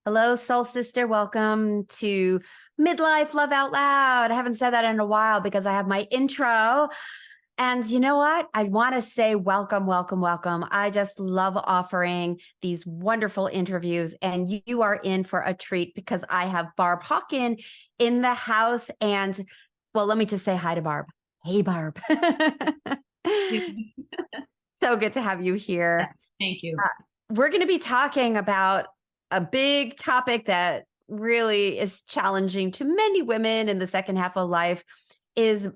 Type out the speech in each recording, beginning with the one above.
Hello, Soul Sister. Welcome to Midlife Love Out Loud. I haven't said that in a while because I have my intro. And you know what? I want to say welcome, welcome, welcome. I just love offering these wonderful interviews, and you are in for a treat because I have Barb Hawken in the house. And well, let me just say hi to Barb. Hey, Barb. So good to have you here. Thank you. We're going to be talking about a big topic that really is challenging to many women in the second half of life is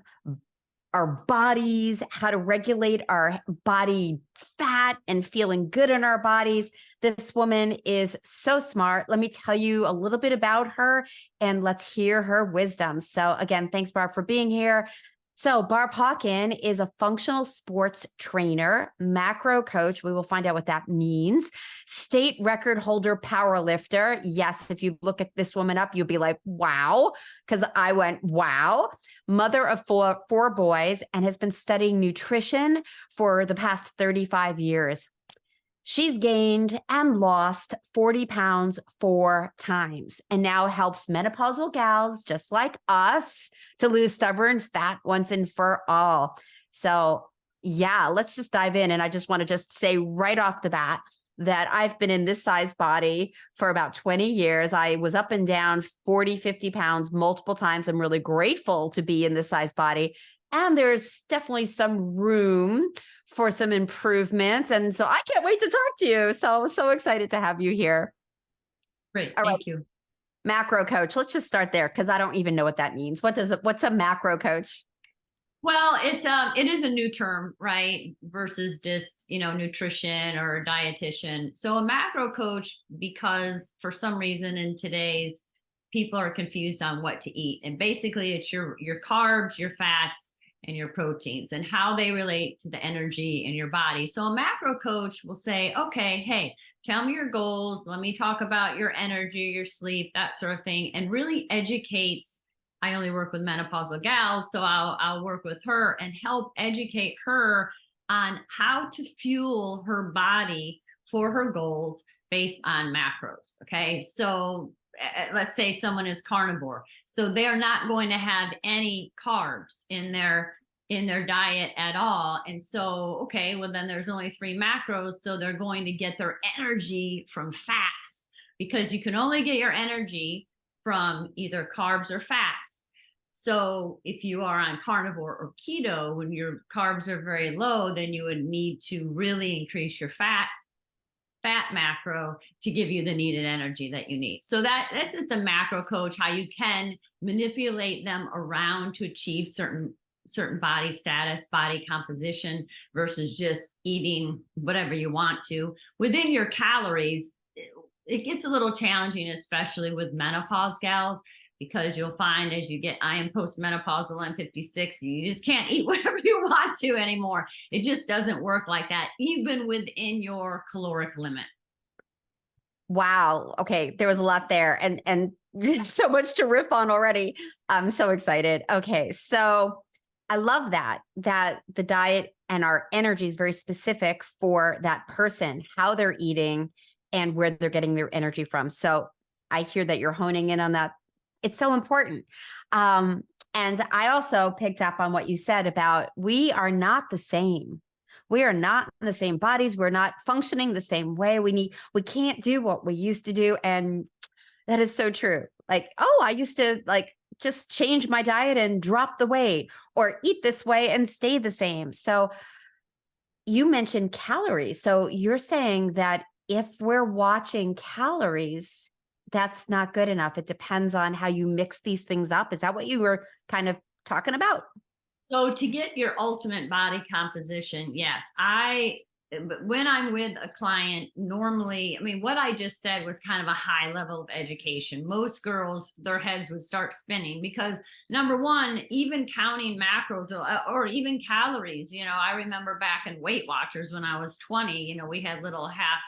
our bodies, how to regulate our body fat and feeling good in our bodies. This woman is so smart. Let me tell you a little bit about her and let's hear her wisdom. So again, thanks, Barb, for being here. So Barb Hawken is a functional sports trainer, macro coach. We will find out what that means. State record holder power lifter. Yes, if you look at this woman up, you'll be like, wow, because I went, wow. Mother of four boys and has been studying nutrition for the past 35 years. She's gained and lost 40 pounds 4 times and now helps menopausal gals just like us to lose stubborn fat once and for all. So yeah, let's just dive in. And I just want to just say right off the bat that I've been in this size body for about 20 years. I was up and down 40, 50 pounds multiple times. I'm really grateful to be in this size body. And there's definitely some room for some improvement. And so I can't wait to talk to you. So excited to have you here. Great. All right. Thank you. Macro coach. Let's just start there because I don't even know what that means. What's a macro coach? Well, it is a new term, right? Versus just, nutrition or dietitian. So a macro coach, because for some reason in today's people are confused on what to eat. And basically it's your carbs, your fats, and your proteins and how they relate to the energy in your body. So a macro coach will say, okay, hey, tell me your goals. Let me talk about your energy, your sleep, that sort of thing, and really educates. I only work with menopausal gals, so I'll work with her and help educate her on how to fuel her body for her goals based on macros. Okay. So let's say someone is carnivore, so they're not going to have any carbs in their diet at all. And so, okay, well then there's only 3 macros. So they're going to get their energy from fats because you can only get your energy from either carbs or fats. So if you are on carnivore or keto, when your carbs are very low, then you would need to really increase your fat macro to give you the needed energy that you need. So that's just a macro coach, how you can manipulate them around to achieve certain body status, body composition, versus just eating whatever you want to. Within your calories, it gets a little challenging, especially with menopause gals, because you'll find as you get, I am postmenopausal, I'm 56, you just can't eat whatever you want to anymore. It just doesn't work like that, even within your caloric limit. Wow. Okay. There was a lot there and so much to riff on already. I'm so excited. Okay. So I love that the diet and our energy is very specific for that person, how they're eating and where they're getting their energy from. So I hear that you're honing in on that. It's so important. And I also picked up on what you said about we are not the same. We are not in the same bodies. We're not functioning the same way. We can't do what we used to do. And that is so true. Like, oh, I used to just change my diet and drop the weight or eat this way and stay the same. So you mentioned calories. So you're saying that if we're watching calories, that's not good enough. It depends on how you mix these things up. Is that what you were kind of talking about? So to get your ultimate body composition, yes, when I'm with a client, normally, I mean, what I just said was kind of a high level of education. Most girls, their heads would start spinning because number one, even counting macros or even calories, I remember back in Weight Watchers when I was 20, we had little half,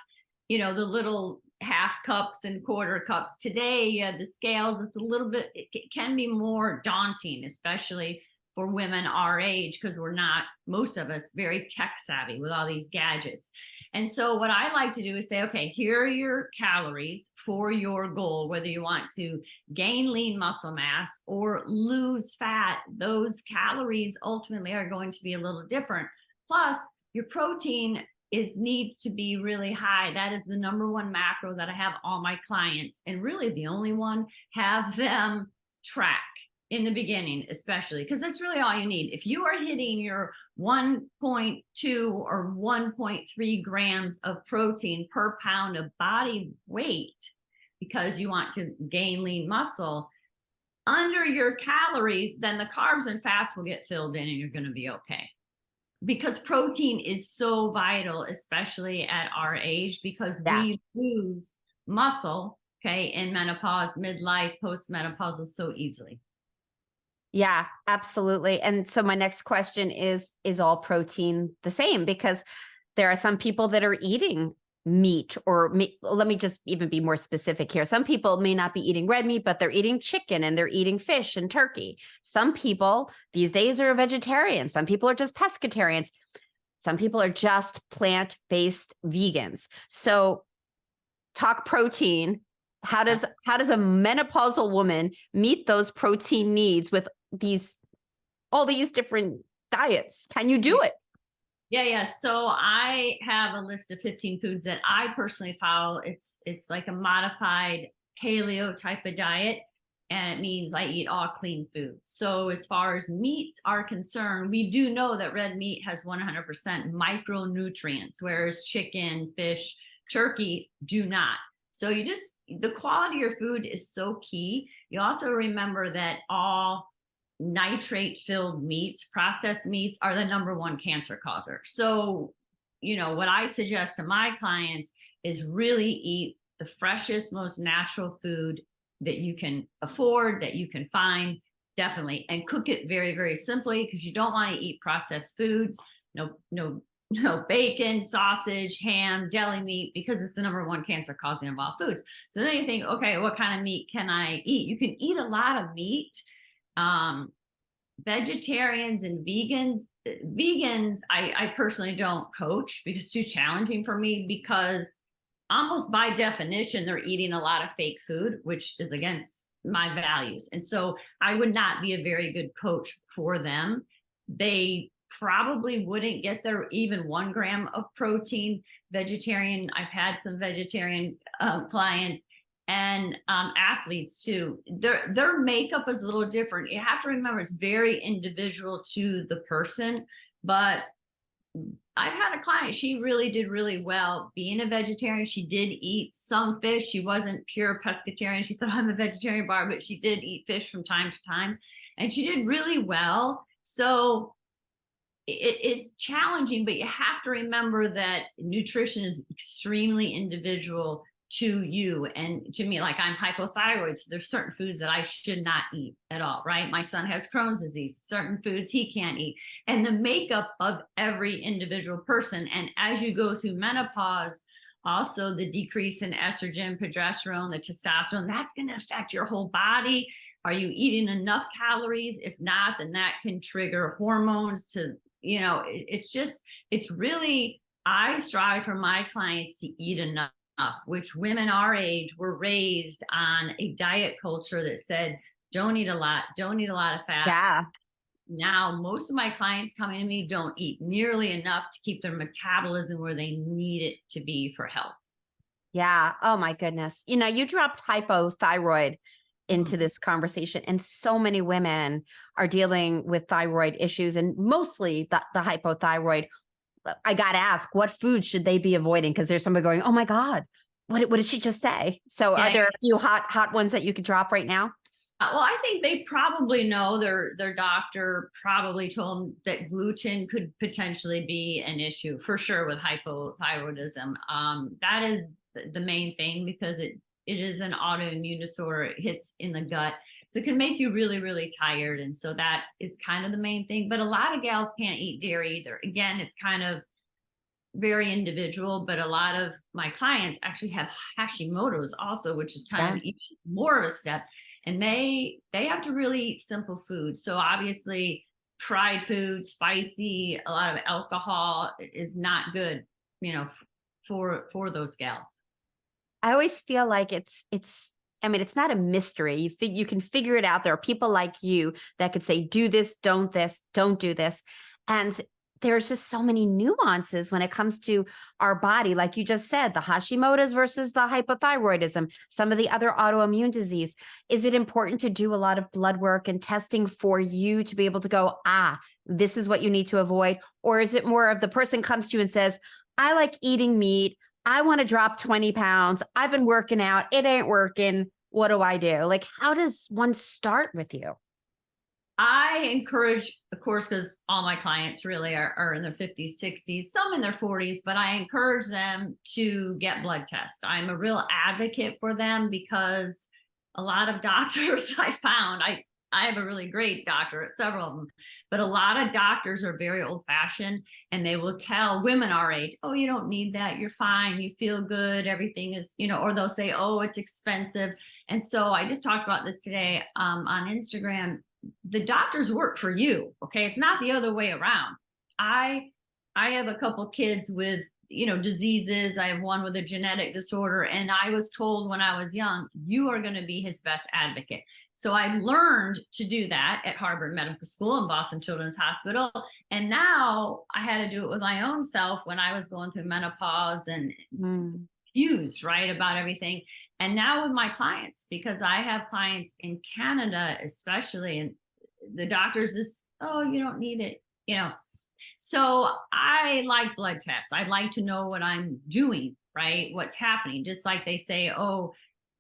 the little half cups and quarter cups. Today, you have the scales. It's a little bit, it can be more daunting, especially for women our age, because we're not, most of us, very tech savvy with all these gadgets. And so what I like to do is say, okay, here are your calories for your goal, whether you want to gain lean muscle mass or lose fat. Those calories ultimately are going to be a little different. Plus, your protein needs to be really high. That is the number one macro that I have all my clients, and really the only one, have them track in the beginning, especially because that's really all you need. If you are hitting your 1.2 or 1.3 grams of protein per pound of body weight because you want to gain lean muscle under your calories, then the carbs and fats will get filled in and you're going to be okay. Because protein is so vital, especially at our age, because we lose muscle, okay, in menopause, midlife, postmenopausal so easily. Yeah, absolutely. And so my next question is all protein the same? Because there are some people that are eating meat let me just even be more specific here. Some people may not be eating red meat, but they're eating chicken and they're eating fish and turkey. Some people these days are vegetarian. Some people are just pescatarians. Some people are just plant-based vegans. So talk protein. How does a menopausal woman meet those protein needs with all these different diets? Can you do it? Yeah. So I have a list of 15 foods that I personally follow. It's like a modified paleo type of diet, and it means I eat all clean food. So as far as meats are concerned, we do know that red meat has 100% micronutrients, whereas chicken, fish, turkey do not. So the quality of your food is so key. You also remember that all nitrate-filled meats, processed meats, are the number one cancer causer. So, what I suggest to my clients is really eat the freshest, most natural food that you can afford, that you can find, definitely, and cook it very, very simply, because you don't want to eat processed foods. No bacon, sausage, ham, deli meat, because it's the number one cancer causing of all foods. So then you think, okay, what kind of meat can I eat? You can eat a lot of meat. Vegetarians and vegans, I personally don't coach because it's too challenging for me, because almost by definition, they're eating a lot of fake food, which is against my values. And so I would not be a very good coach for them. They probably wouldn't get their even 1 gram of protein. Vegetarian, I've had some vegetarian clients, and athletes too. Their makeup is a little different. You have to remember it's very individual to the person. But I've had a client, she really did really well being a vegetarian. She did eat some fish. She wasn't pure pescatarian. She said, I'm a vegetarian, Barb, but she did eat fish from time to time, and she did really well. So it's challenging, but you have to remember that nutrition is extremely individual to you and to me. Like, I'm hypothyroid, so there's certain foods that I should not eat at all, right? My son has Crohn's disease, certain foods he can't eat, and the makeup of every individual person. And as you go through menopause, also the decrease in estrogen, progesterone, the testosterone, that's going to affect your whole body. Are you eating enough calories? If not, then that can trigger hormones to, it's really, I strive for my clients to eat enough, which women our age were raised on a diet culture that said, don't eat a lot of fat. Yeah. Now, most of my clients coming to me don't eat nearly enough to keep their metabolism where they need it to be for health. Yeah. Oh my goodness. You dropped hypothyroid into this conversation, and so many women are dealing with thyroid issues, and mostly the hypothyroid. I got to ask, what foods should they be avoiding? Because there's somebody going, oh my God, what did she just say? So are there a few hot ones that you could drop right now? Well, I think they probably know, their doctor probably told them that gluten could potentially be an issue for sure with hypothyroidism. That is the main thing, because it is an autoimmune disorder. It hits in the gut. So it can make you really, really tired. And so that is kind of the main thing. But a lot of gals can't eat dairy either. Again, it's kind of very individual, but a lot of my clients actually have Hashimoto's also, which is kind of even more of a step. And they have to really eat simple food. So obviously fried food, spicy, a lot of alcohol is not good, you know, for those gals. I always feel like I mean, it's not a mystery. You can figure it out. There are people like you that could say, do this, don't do this. And there's just so many nuances when it comes to our body. Like you just said, the Hashimoto's versus the hypothyroidism, some of the other autoimmune disease. Is it important to do a lot of blood work and testing for you to be able to go, this is what you need to avoid? Or is it more of the person comes to you and says, I like eating meat, I want to drop 20 pounds. I've been working out. It ain't working. What do I do? Like, how does one start with you? I encourage, of course, because all my clients really are in their 50s, 60s, some in their 40s, but I encourage them to get blood tests. I'm a real advocate for them because a lot of doctors I found, I have a really great doctor at several of them, but a lot of doctors are very old fashioned and they will tell women our age, oh, you don't need that. You're fine. You feel good. Everything is, or they'll say, oh, it's expensive. And so I just talked about this today on Instagram. The doctors work for you. Okay. It's not the other way around. I have a couple kids with, diseases. I have one with a genetic disorder. And I was told when I was young, you are going to be his best advocate. So I learned to do that at Harvard Medical School and Boston Children's Hospital. And now I had to do it with my own self when I was going through menopause and confused, right, about everything. And now with my clients, because I have clients in Canada, especially, and the doctors just, oh, you don't need it, So I like blood tests. I'd like to know what I'm doing, right? What's happening. Just like they say, oh,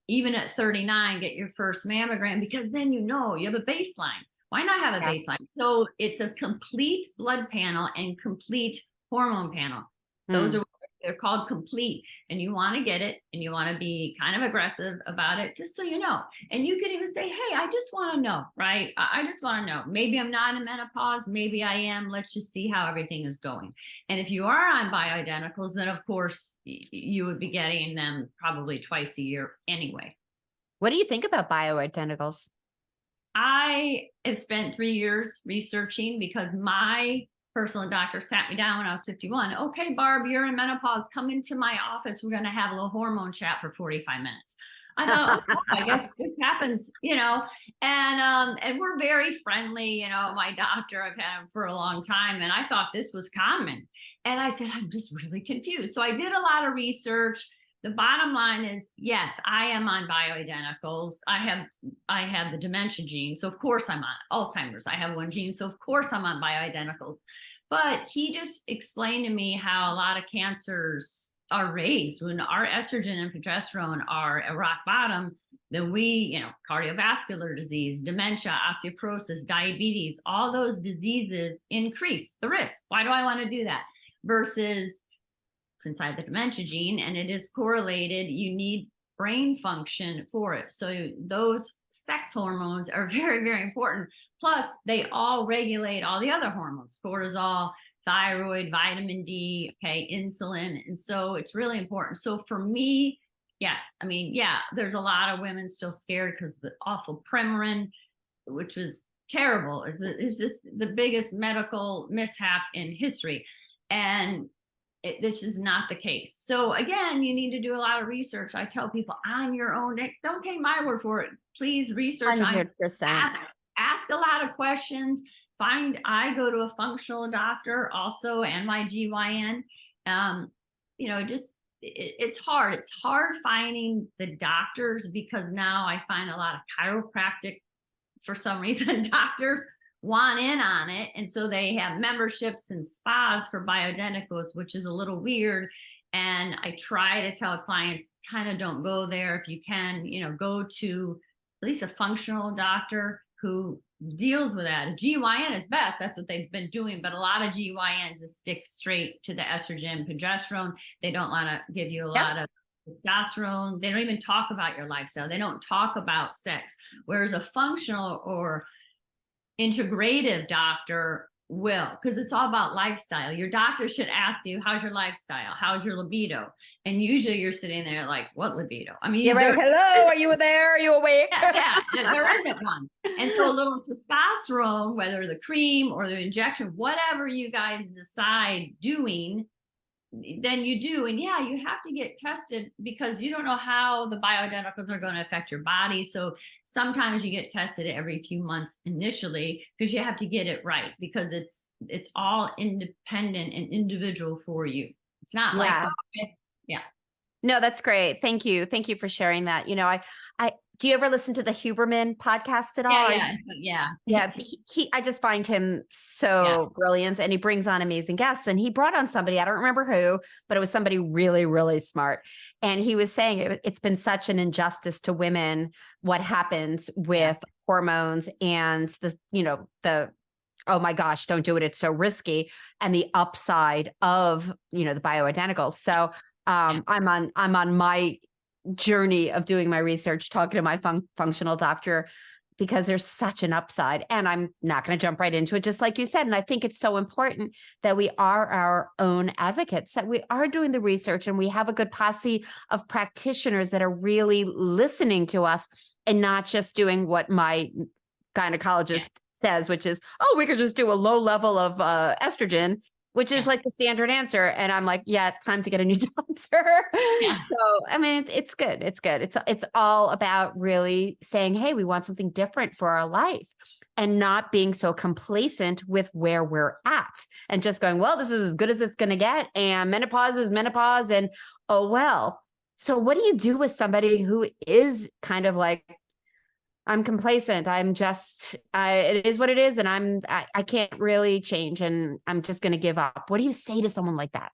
even at 39, get your first mammogram, because then you have a baseline. Why not have a baseline? So it's a complete blood panel and complete hormone panel. Those are, they're called complete, and you want to get it and you want to be kind of aggressive about it, just so you know. And you could even say, hey, I just want to know, right? I just want to know. Maybe I'm not in menopause. Maybe I am. Let's just see how everything is going. And if you are on bioidenticals, then of course you would be getting them probably twice a year anyway. What do you think about bioidenticals? I have spent 3 years researching because my personal doctor sat me down when I was 51. Okay, Barb, you're in menopause. Come into my office. We're going to have a little hormone chat for 45 minutes. I thought, I guess this happens, and we're very friendly. My doctor, I've had him for a long time, and I thought this was common. And I said, I'm just really confused. So I did a lot of research. The bottom line is, yes, I am on bioidenticals. I have the dementia gene. So of course I'm on Alzheimer's. I have one gene. So of course I'm on bioidenticals. But he just explained to me how a lot of cancers are raised when our estrogen and progesterone are at rock bottom. Then we, cardiovascular disease, dementia, osteoporosis, diabetes, all those diseases increase the risk. Why do I want to do that? Versus, since I have the dementia gene and it is correlated, you need brain function for it. So those sex hormones are very, very important. Plus, they all regulate all the other hormones, cortisol, thyroid, vitamin D, insulin. And so it's really important. So for me, yes, there's a lot of women still scared because the awful Premarin, which was terrible. It's just the biggest medical mishap in history. And this is not the case. So again, you need to do a lot of research. I tell people on your own, don't take my word for it. Please research. 100%. Ask a lot of questions. I go to a functional doctor, also NYGYN. It's hard. It's hard finding the doctors because now I find a lot of chiropractic, for some reason, doctors want in on it. And so they have memberships and spas for bioidenticals, which is a little weird. And I try to tell clients, kind of don't go there. If you can, go to at least a functional doctor who deals with that. A GYN is best. That's what they've been doing. But a lot of GYNs stick straight to the estrogen, progesterone. They don't want to give you a lot of testosterone. They don't even talk about your lifestyle. They don't talk about sex. Whereas a functional or integrative doctor will, because it's all about lifestyle. Your doctor should ask you, how's your lifestyle? How's your libido? And usually you're sitting there like, what libido? You're right. Hello, are you there? Are you awake? Yeah, there isn't one. And so a little testosterone, whether the cream or the injection, whatever you guys decide doing, then you do. And yeah, you have to get tested because you don't know how the bioidenticals are going to affect your body. So sometimes you get tested every few months initially because you have to get it right, because it's all independent and individual for you. It's not like, Yeah. okay, yeah. No, that's great. Thank you. Thank you for sharing that. I do you ever listen to the Huberman podcast at all? Yeah. Yeah, I just find him Yeah. so brilliant, and he brings on amazing guests. And he brought on somebody, I don't remember who, but it was somebody really, really smart. And he was saying it's been such an injustice to women what happens with hormones and the oh my gosh, don't do it, it's so risky, and the upside of the bioidenticals. So I'm on my journey of doing my research, talking to my functional doctor, because there's such an upside, and I'm not going to jump right into it, just like you said. And I think it's so important that we are our own advocates, that we are doing the research, and we have a good posse of practitioners that are really listening to us and not just doing what my gynecologist says, which is, oh, we could just do a low level of estrogen, which is like the standard answer. And I'm like, yeah, it's time to get a new doctor. So, I mean, it's good. It's good. It's all about really saying, hey, we want something different for our life, and not being so complacent with where we're at and just going, well, this is as good as it's going to get. And menopause is menopause. And oh, well. So what do you do with somebody who is kind of like, I'm complacent. It is what it is. And I can't really change, and I'm just going to give up. What do you say to someone like that?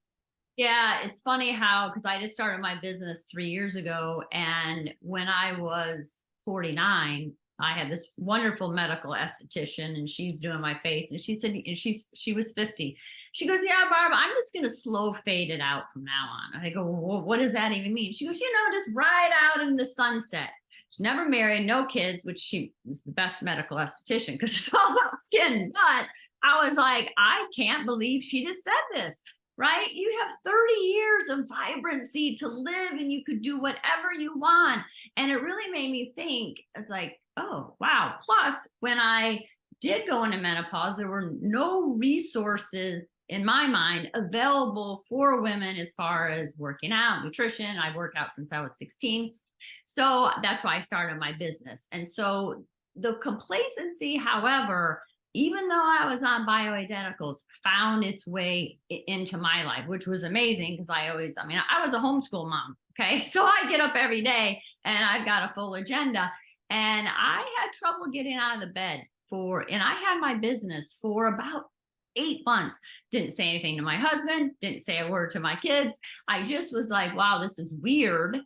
Yeah, it's funny how, because I just started my business 3 years ago. And when I was 49, I had this wonderful medical esthetician, and she's doing my face. And she said, and she was 50. She goes, yeah, Barb, I'm just going to slow fade it out from now on. And I go, well, what does that even mean? She goes, just ride out in the sunset. She's never married, no kids, which she was the best medical esthetician because it's all about skin. But I was like, I can't believe she just said this, right? You have 30 years of vibrancy to live, and you could do whatever you want. And it really made me think, it's like, oh, wow. Plus, when I did go into menopause, there were no resources in my mind available for women as far as working out, nutrition. I've worked out since I was 16. So that's why I started my business. And so the complacency, however, even though I was on bioidenticals, found its way into my life, which was amazing because I was a homeschool mom. Okay. So I get up every day and I've got a full agenda, and I had trouble getting out of the bed and I had my business for about 8 months. Didn't say anything to my husband, didn't say a word to my kids. I just was like, wow, this is weird.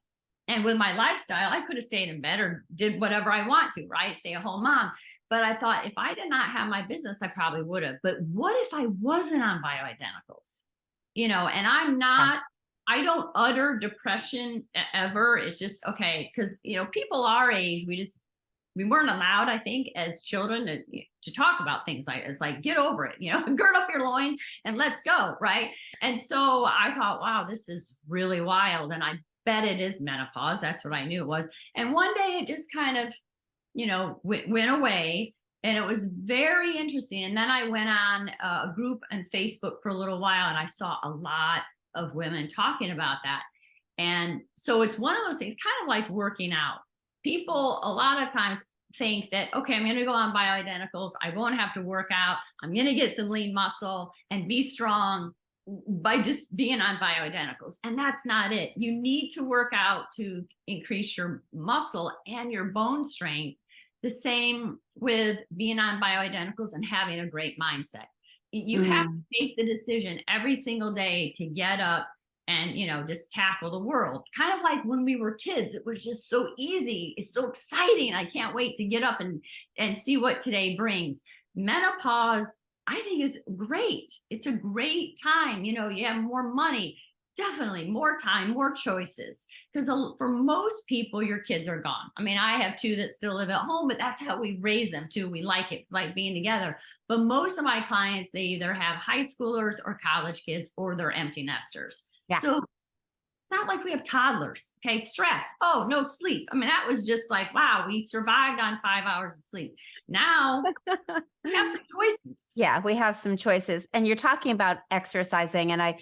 And with my lifestyle, I could have stayed in bed or did whatever I want to, right? Stay a home mom. But I thought if I did not have my business, I probably would have. But what if I wasn't on bioidenticals? And I don't utter depression ever. It's just, okay. Because, people our age, we weren't allowed, I think, as children to talk about things like, it's like, get over it, gird up your loins and let's go. Right. And so I thought, wow, this is really wild. And I bet it is menopause. That's what I knew it was. And one day it just kind of, went away, and it was very interesting. And then I went on a group on Facebook for a little while, and I saw a lot of women talking about that. And so it's one of those things, kind of like working out. People a lot of times think that, okay, I'm going to go on bioidenticals. I won't have to work out. I'm going to get some lean muscle and be strong by just being on bioidenticals. And that's not it. You need to work out to increase your muscle and your bone strength. The same with being on bioidenticals and having a great mindset. You have to make the decision every single day to get up and, just tackle the world. Kind of like when we were kids, it was just so easy. It's so exciting. I can't wait to get up and see what today brings. Menopause, I think, is great. It's a great time. You have more money, definitely more time, more choices. Because for most people, your kids are gone. I mean, I have 2 that still live at home, but that's how we raise them too. We like it, like being together. But most of my clients, they either have high schoolers or college kids, or they're empty nesters. Yeah. So not like we have toddlers. Okay. Stress. Oh, no sleep. I mean, that was just like, wow, we survived on 5 hours of sleep. Now we have some choices. Yeah, we have some choices. And you're talking about exercising. And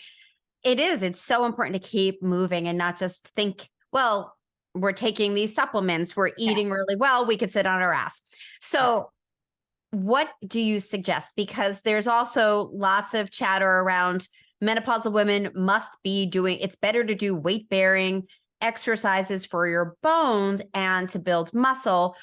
it's so important to keep moving and not just think, well, we're taking these supplements, we're eating really well, we could sit on our ass. So what do you suggest? Because there's also lots of chatter around menopausal women must be doing, it's better to do weight bearing exercises for your bones and to build muscle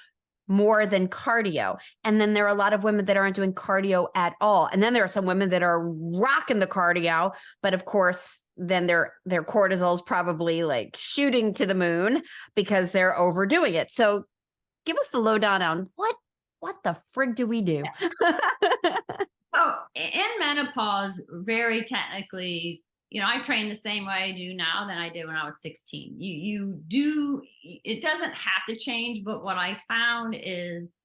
more than cardio. And then there are a lot of women that aren't doing cardio at all. And then there are some women that are rocking the cardio, but of course, then their cortisol is probably like shooting to the moon because they're overdoing it. So give us the lowdown on what the frig do we do? So in menopause, very technically, I train the same way I do now than I did when I was 16. It doesn't have to change, but what I found is,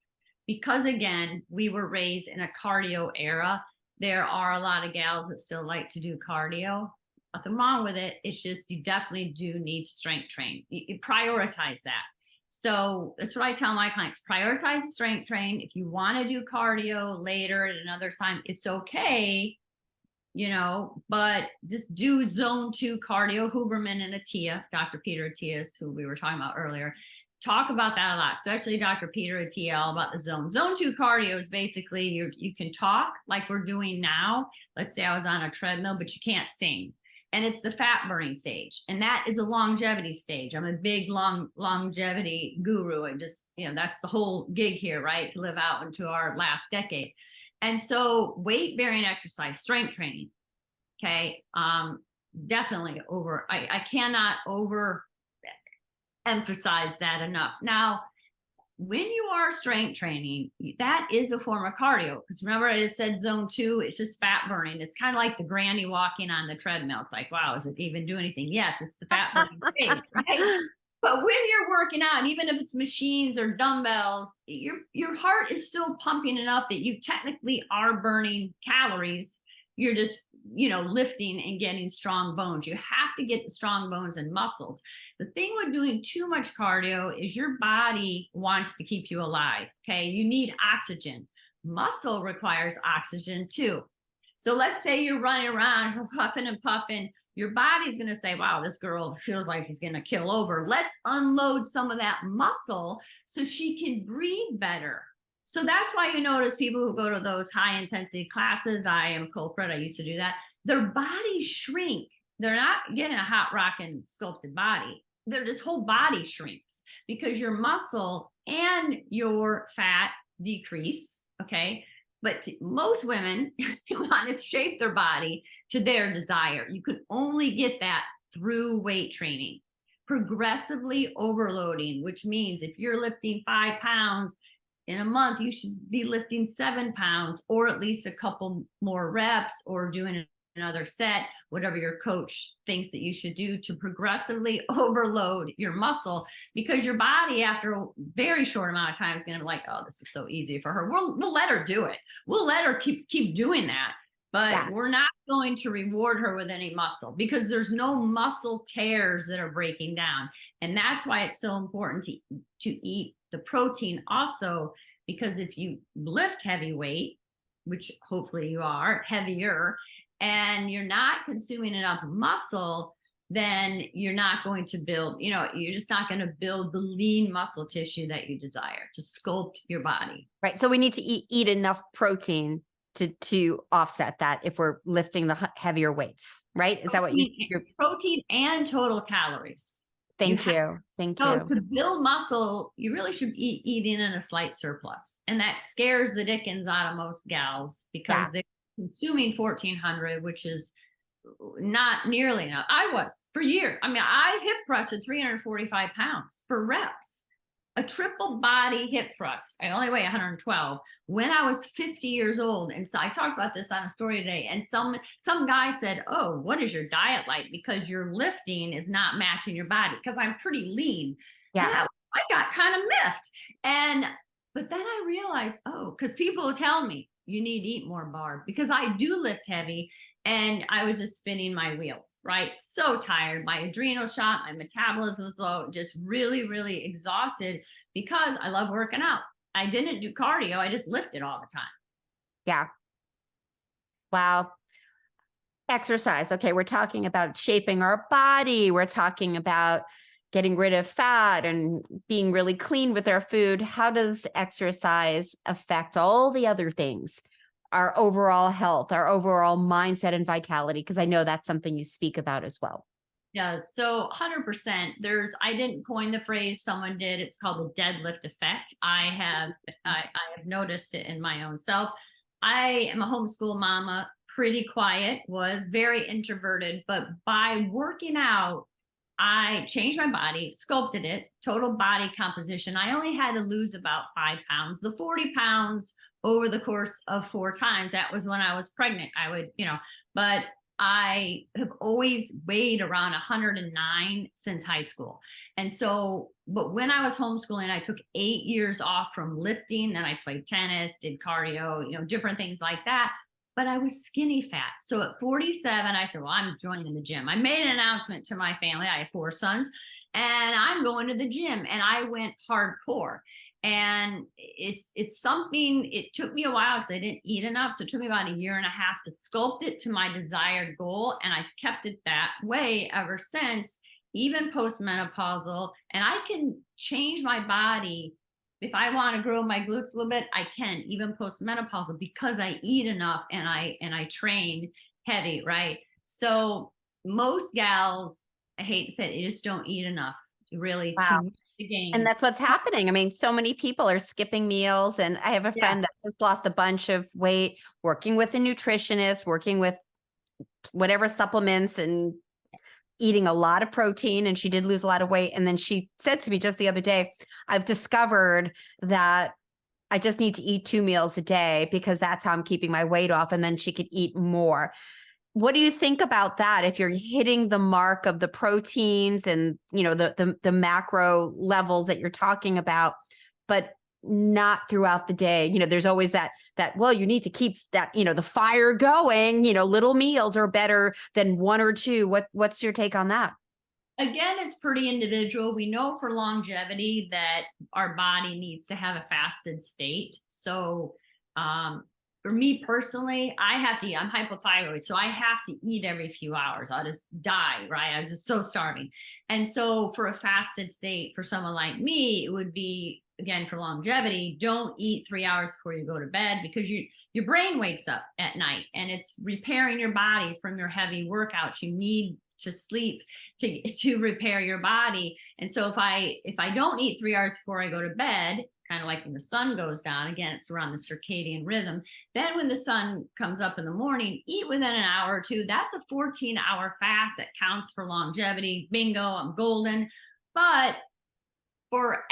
because again, we were raised in a cardio era, there are a lot of gals that still like to do cardio. Nothing wrong with it. It's just, you definitely do need to strength train. You prioritize that. So that's what I tell my clients: prioritize the strength train. If you want to do cardio later at another time, it's okay, but just do zone 2 cardio. Huberman and Attia, Dr. Peter Attia, who we were talking about earlier, talk about that a lot, especially Dr. Peter Attia, all about the zone 2 cardio is basically you can talk like we're doing now. Let's say I was on a treadmill, but you can't sing. And it's the fat burning stage. And that is a longevity stage. I'm a big longevity guru. And just, that's the whole gig here, right? To live out into our last decade. And so weight bearing exercise, strength training. Okay. Definitely I cannot over emphasize that enough. Now, when you are strength training, that is a form of cardio. Because remember, I just said zone 2, it's just fat burning. It's kind of like the granny walking on the treadmill. It's like, wow, is it even do anything? Yes, it's the fat burning stage, right? But when you're working out, even if it's machines or dumbbells, your heart is still pumping enough that you technically are burning calories. You're just, lifting and getting strong bones. You have to get the strong bones and muscles. The thing with doing too much cardio is your body wants to keep you alive. Okay. You need oxygen. Muscle requires oxygen too. So let's say you're running around huffing and puffing. Your body's going to say, wow, this girl feels like she's going to kill over. Let's unload some of that muscle so she can breathe better. So that's why you notice people who go to those high intensity classes, I am culprit, I used to do that, their bodies shrink. They're not getting a hot rockin' sculpted body. This whole body shrinks because your muscle and your fat decrease, okay? But most women want to shape their body to their desire. You can only get that through weight training. Progressively overloading, which means if you're lifting 5 pounds, in a month, you should be lifting 7 pounds or at least a couple more reps or doing another set, whatever your coach thinks that you should do to progressively overload your muscle, because your body after a very short amount of time is going to be like, oh, this is so easy for her. We'll let her do it. We'll let her keep doing that. But we're not going to reward her with any muscle because there's no muscle tears that are breaking down. And that's why it's so important to eat the protein also, because if you lift heavy weight, which hopefully you are heavier, and you're not consuming enough muscle, then you're not going to build, you're just not going to build the lean muscle tissue that you desire to sculpt your body. Right. So we need to eat enough protein to offset that if we're lifting the heavier weights, right? Is that what you're protein and total calories? Thank you. So to build muscle, you really should be eating in a slight surplus. And that scares the dickens out of most gals because they're consuming 1,400, which is not nearly enough. I was for years. I mean, I hip thrusted 345 pounds for reps. A triple body hip thrust. I only weigh 112 when I was 50 years old. And so I talked about this on a story today. And some guy said, oh, what is your diet like? Because your lifting is not matching your body. Because I'm pretty lean. Yeah. I got kind of miffed. But then I realized, because people tell me, you need to eat more, Barb, because I do lift heavy and I was just spinning my wheels, right? So tired. My adrenal shot, my metabolism was low, just really, really exhausted because I love working out. I didn't do cardio. I just lifted all the time. Yeah. Wow. Exercise. Okay. We're talking about shaping our body. We're talking about getting rid of fat and being really clean with our food. How does exercise affect all the other things? Our overall health, our overall mindset and vitality? Because I know that's something you speak about as well. Yeah, so 100%. I didn't coin the phrase, someone did. It's called the deadlift effect. I have noticed it in my own self. I am a homeschool mama, pretty quiet, was very introverted, but by working out, I changed my body, sculpted it, total body composition. I only had to lose about 5 pounds. The 40 pounds over the course of 4 times, that was when I was pregnant. I would, but I have always weighed around 109 since high school. And so, but when I was homeschooling, I took 8 years off from lifting, and I played tennis, did cardio, different things like that. But I was skinny fat. So at 47, I said, well, I'm joining the gym. I made an announcement to my family. I have 4 sons, and I'm going to the gym. And I went hardcore. And it's something, it took me a while because I didn't eat enough. So it took me about 1.5 years to sculpt it to my desired goal. And I've kept it that way ever since, even post-menopausal. And I can change my body. If I want to grow my glutes a little bit, I can, even post-menopausal, because I eat enough and I train heavy, right? So most gals, I hate to say it, they just don't eat enough really Wow. to gain. And that's what's happening. I mean, so many people are skipping meals. And I have a friend that just lost a bunch of weight, working with a nutritionist, working with whatever supplements and eating a lot of protein. And she did lose a lot of weight. And then she said to me just the other day, I've discovered that I just need to eat 2 meals a day because that's how I'm keeping my weight off. And then she could eat more. What do you think about that? If you're hitting the mark of the proteins and, the macro levels that you're talking about, but not throughout the day, there's always that, well, you need to keep that, the fire going, little meals are better than 1 or 2. What's your take on that? Again, it's pretty individual. We know for longevity that our body needs to have a fasted state. So, for me personally, I have to eat. I'm hypothyroid, so I have to eat every few hours. I'll just die, right? I'm just so starving. And so for a fasted state, for someone like me, it would be, again, for longevity, don't eat 3 hours before you go to bed, because your brain wakes up at night and it's repairing your body from your heavy workouts. You need to sleep to repair your body. And so if I don't eat 3 hours before I go to bed, kind of like when the sun goes down, again, it's around the circadian rhythm. Then when the sun comes up in the morning, eat within an hour or 2. That's a 14-hour fast that counts for longevity. Bingo, I'm golden. But for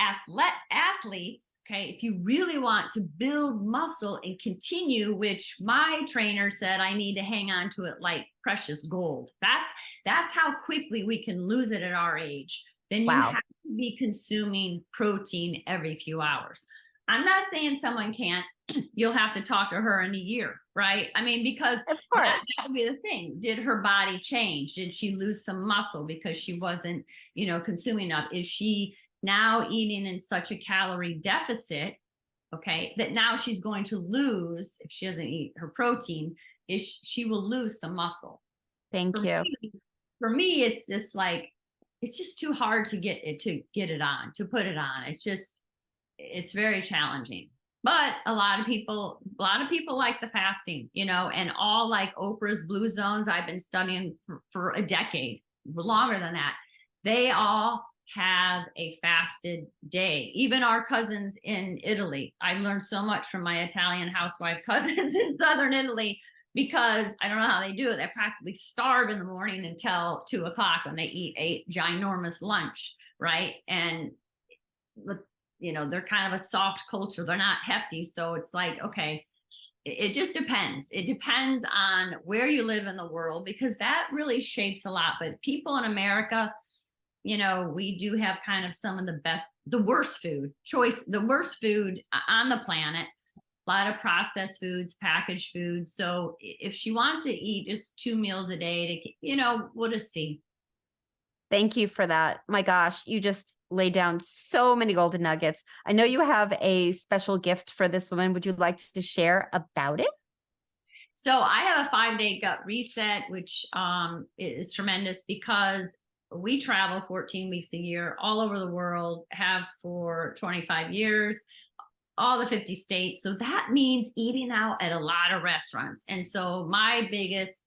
athletes, okay, if you really want to build muscle and continue, which my trainer said I need to hang on to it like precious gold. That's how quickly we can lose it at our age. Then you have to be consuming protein every few hours. I'm not saying someone can't. You'll have to talk to her in a year, right? I mean, because Of course. that would be the thing. Did her body change? Did she lose some muscle because she wasn't, consuming enough? Is she now eating in such a calorie deficit, okay, that now she's going to lose, if she doesn't eat her protein, she will lose some muscle. Thank you. For me, it's just like, it's just too hard to get it on, to put it on. It's very challenging. But a lot of people like the fasting, and all like Oprah's blue zones. I've been studying for a decade, longer than that. They all have a fasted day. Even our cousins in Italy. I learned so much from my Italian housewife cousins in Southern Italy, because I don't know how they do it. They practically starve in the morning until 2 o'clock when they eat a ginormous lunch, right? And they're kind of a soft culture. They're not hefty. So it's like, okay, it just depends. It depends on where you live in the world, because that really shapes a lot. But people in America, we do have kind of some of the worst food on the planet. a lot of processed foods, packaged foods. So if she wants to eat just 2 meals a day, to, we'll just see. Thank you for that. My gosh, you just laid down so many golden nuggets. I know you have a special gift for this woman. Would you like to share about it? So I have a 5-day gut reset, which is tremendous because we travel 14 weeks a year all over the world, have for 25 years, all the 50 states. So that means eating out at a lot of restaurants. And so my biggest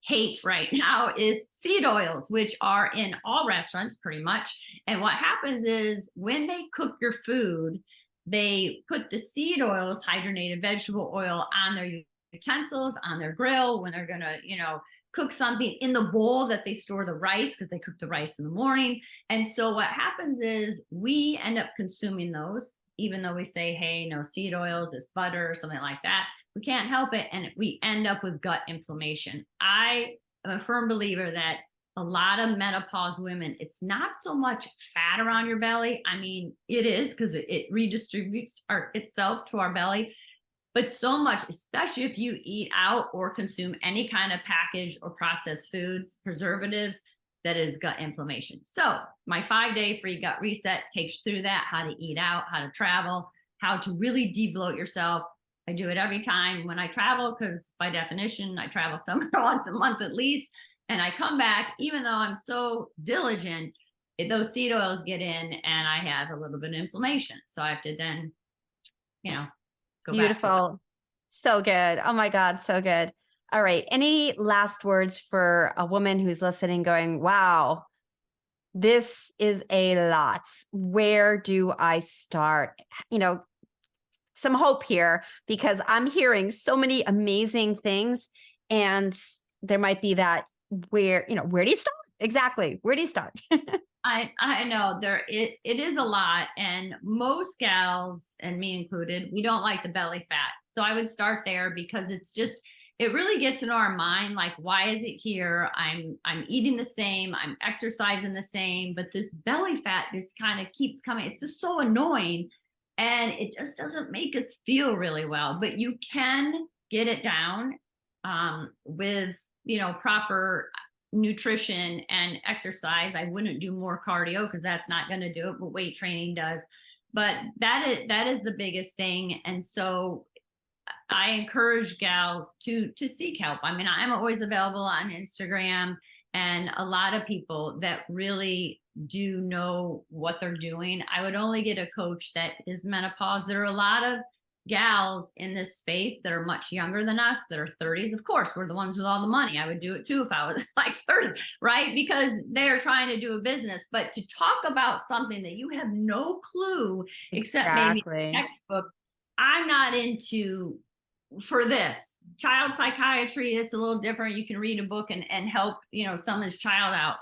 hate right now is seed oils, which are in all restaurants pretty much. And what happens is when they cook your food, they put the seed oils, hydrogenated vegetable oil, on their utensils, on their grill, when they're going to, cook something, in the bowl that they store the rice, because they cook the rice in the morning. And so what happens is we end up consuming those, even though we say, hey, no seed oils, it's butter or something like that. We can't help it. And we end up with gut inflammation. I am a firm believer that a lot of menopause women, it's not so much fat around your belly. I mean, it is, because it redistributes itself to our belly. But so much, especially if you eat out or consume any kind of packaged or processed foods, preservatives, that is gut inflammation. So my 5-day free gut reset takes you through that: how to eat out, how to travel, how to really de-bloat yourself. I do it every time when I travel, because by definition, I travel somewhere once a month at least. And I come back, even though I'm so diligent, those seed oils get in and I have a little bit of inflammation. So I have to then, go back to it. Beautiful. So good. Oh my God, so good. All right. Any last words for a woman who's listening going, wow, this is a lot. Where do I start? Some hope here, because I'm hearing so many amazing things, and there might be that where do you start? Exactly. Where do you start? I know it is a lot, and most gals, and me included, we don't like the belly fat. So I would start there, because it really gets into our mind, like, why is it here? I'm eating the same, I'm exercising the same, but this belly fat just kind of keeps coming. It's just so annoying, and it just doesn't make us feel really well. But you can get it down with proper nutrition and exercise. I wouldn't do more cardio, because that's not going to do it, but weight training does. But that is the biggest thing. And so I encourage gals to seek help. I mean, I'm always available on Instagram, and a lot of people that really do know what they're doing. I would only get a coach that is menopause. There are a lot of gals in this space that are much younger than us, that are 30s. Of course, we're the ones with all the money. I would do it too if I was like 30, right? Because they're trying to do a business. But to talk about something that you have no clue, except maybe a textbook, I'm not into. For this child psychiatry, it's a little different. You can read a book and help someone's child out.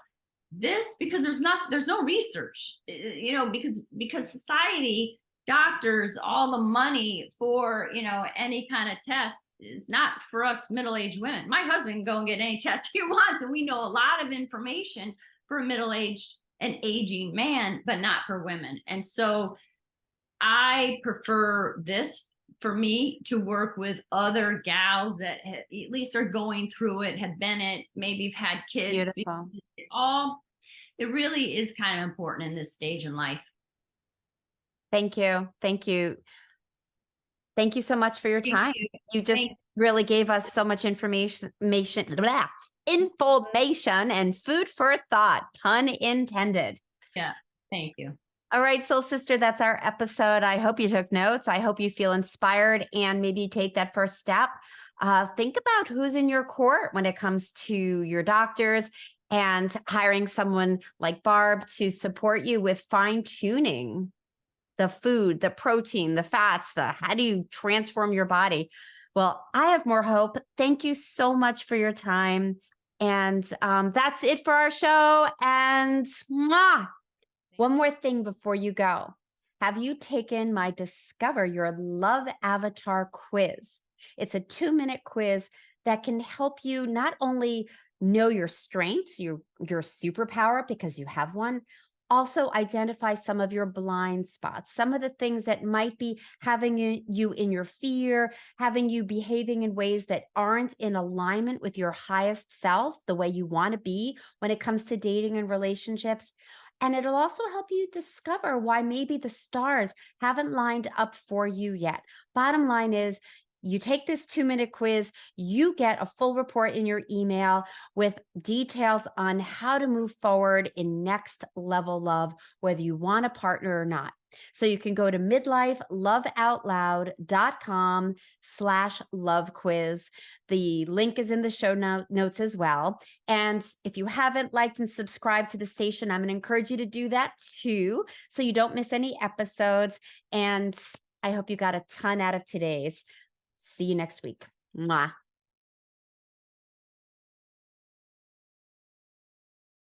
This, because there's no research, because society, doctors, all the money for any kind of test is not for us middle-aged women. My husband can go and get any test he wants, and we know a lot of information for a middle-aged and aging man, but not for women. And so I prefer this, for me, to work with other gals that at least are going through it, have been it, maybe have had kids. Beautiful. It really is kind of important in this stage in life. Thank you. Thank you. Thank you so much for your time. You just really gave us so much information, information and food for thought, pun intended. Yeah. Thank you. All right, soul sister, that's our episode. I hope you took notes. I hope you feel inspired and maybe take that first step. Think about who's in your court when it comes to your doctors, and hiring someone like Barb to support you with fine-tuning the food, the protein, the fats, how do you transform your body? Well, I have more hope. Thank you so much for your time. And that's it for our show. And one more thing before you go. Have you taken my Discover Your Love Avatar quiz? It's a 2-minute quiz that can help you not only know your strengths, your superpower, because you have one, Also, identify some of your blind spots, some of the things that might be having you in your fear, having you behaving in ways that aren't in alignment with your highest self, the way you want to be when it comes to dating and relationships. And it'll also help you discover why maybe the stars haven't lined up for you yet. Bottom line is, you take this 2-minute quiz, you get a full report in your email with details on how to move forward in next level love, whether you want a partner or not. So you can go to midlifeloveoutloud.com/love quiz. The link is in the show notes as well. And if you haven't liked and subscribed to the station, I'm going to encourage you to do that too, so you don't miss any episodes. And I hope you got a ton out of today's. See you next week. Mwah.